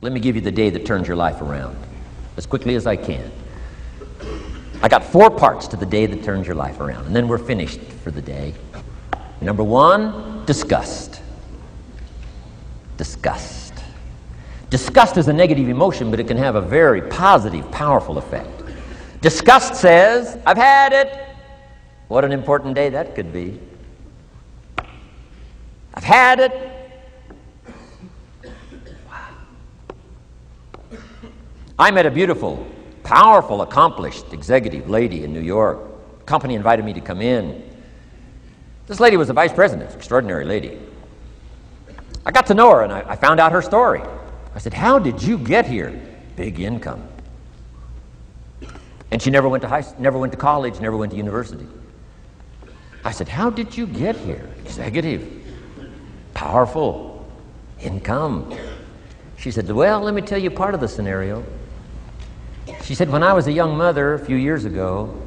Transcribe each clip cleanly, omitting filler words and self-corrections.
Let me give you the day that turns your life around as quickly as I can. I got 4 parts to the day that turns your life around, and then we're finished for the day. Number 1, disgust. Disgust. Disgust is a negative emotion, but it can have a very positive, powerful effect. Disgust says, I've had it. What an important day that could be. I've had it. Wow. I met a beautiful, powerful, accomplished executive lady in New York. The company invited me to come in. This lady was a vice president, extraordinary lady. I got to know her, and I found out her story. I said, how did you get here? Big income. And she never went to college, never went to university. I said, how did you get here? Executive, powerful, income. She said, well, let me tell you part of the scenario. She said, when I was a young mother a few years ago,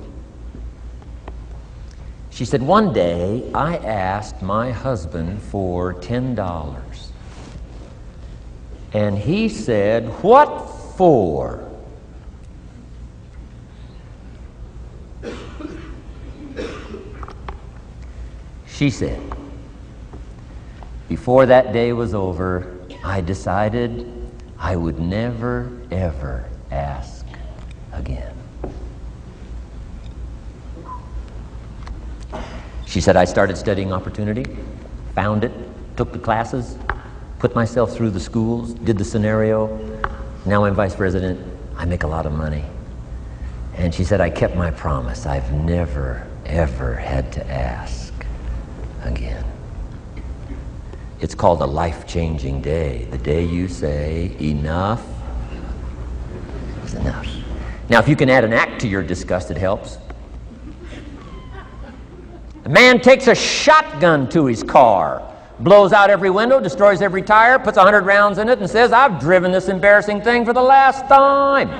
she said, one day I asked my husband for $10. And he said, what for? She said, before that day was over, I decided I would never, ever ask again. She said, I started studying opportunity, found it, took the classes, put myself through the schools, did the scenario. Now I'm vice president. I make a lot of money. And she said, I kept my promise. I've never, ever had to ask again. It's called a life-changing day. The day you say, enough is enough. Now, if you can add an act to your disgust, it helps. A man takes a shotgun to his car, blows out every window, destroys every tire, puts 100 rounds in it, and says, I've driven this embarrassing thing for the last time.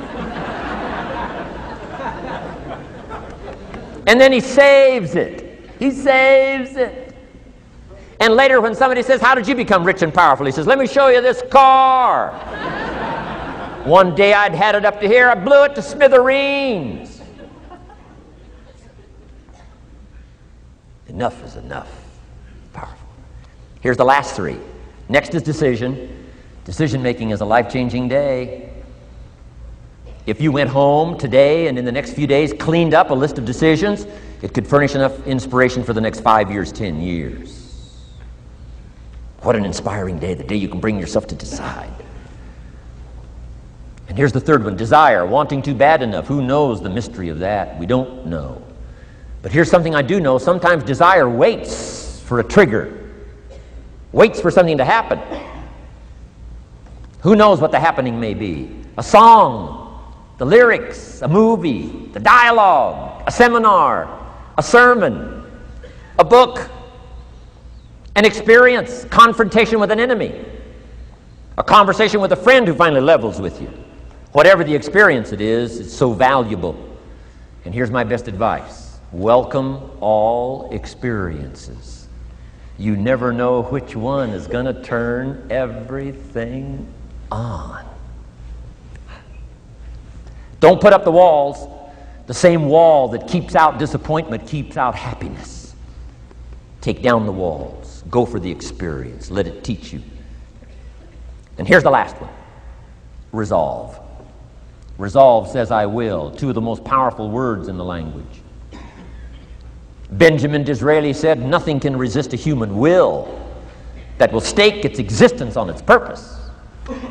And then he saves it. He saves it. And later when somebody says, how did you become rich and powerful? He says, let me show you this car. One day I'd had it up to here, I blew it to smithereens. Enough is enough. Powerful. Here's the last 3. Next is decision. Decision making is a life-changing day. If you went home today and in the next few days cleaned up a list of decisions, it could furnish enough inspiration for the next 5 years, 10 years. What an inspiring day, the day you can bring yourself to decide. And here's the 3rd one, desire, wanting too bad enough. Who knows the mystery of that? We don't know. But here's something I do know. Sometimes desire waits for a trigger, waits for something to happen. Who knows what the happening may be? A song, the lyrics, a movie, the dialogue, a seminar, a sermon, a book, an experience, confrontation with an enemy, a conversation with a friend who finally levels with you. Whatever the experience it is, it's so valuable. And here's my best advice. Welcome all experiences. You never know which one is going to turn everything on. Don't put up the walls. The same wall that keeps out disappointment keeps out happiness. Take down the walls. Go for the experience. Let it teach you. And here's the last one. Resolve. Resolve says I will. 2 of the most powerful words in the language. Benjamin Disraeli said, nothing can resist a human will that will stake its existence on its purpose.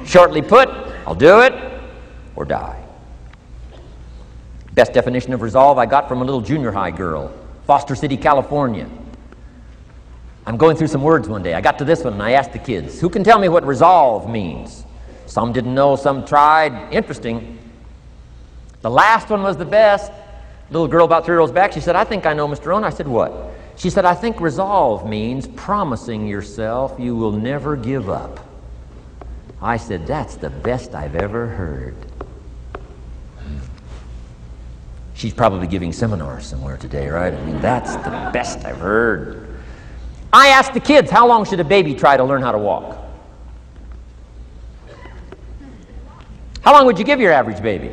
Shortly put, I'll do it or die. Best definition of resolve I got from a little junior high girl, Foster City, California. I'm going through some words one day. I got to this one and I asked the kids, who can tell me what resolve means? Some didn't know, some tried. Interesting. The last one was the best. Little girl about 3 rows back, she said, I think I know, Mr. Rohn. I said, what? She said, I think resolve means promising yourself you will never give up. I said, that's the best I've ever heard. She's probably giving seminars somewhere today, right? I mean, that's the best I've heard. I asked the kids, how long should a baby try to learn how to walk? How long would you give your average baby?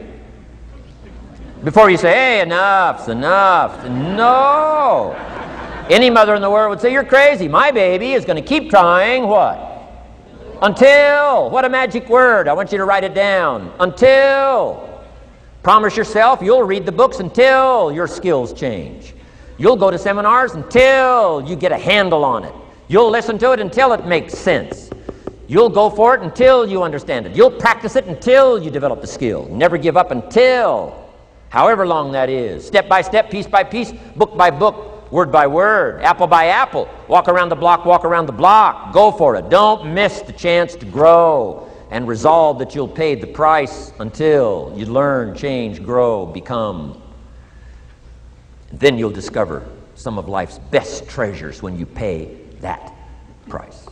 Before you say, hey, enough's enough. No. Any mother in the world would say, you're crazy. My baby is going to keep trying what? Until. What a magic word. I want you to write it down. Until. Promise yourself you'll read the books until your skills change. You'll go to seminars until you get a handle on it. You'll listen to it until it makes sense. You'll go for it until you understand it. You'll practice it until you develop the skill. Never give up until, however long that is. Step by step, piece by piece, book by book, word by word, apple by apple. Walk around the block, walk around the block. Go for it. Don't miss the chance to grow, and resolve that you'll pay the price until you learn, change, grow, become. Then you'll discover some of life's best treasures when you pay that price.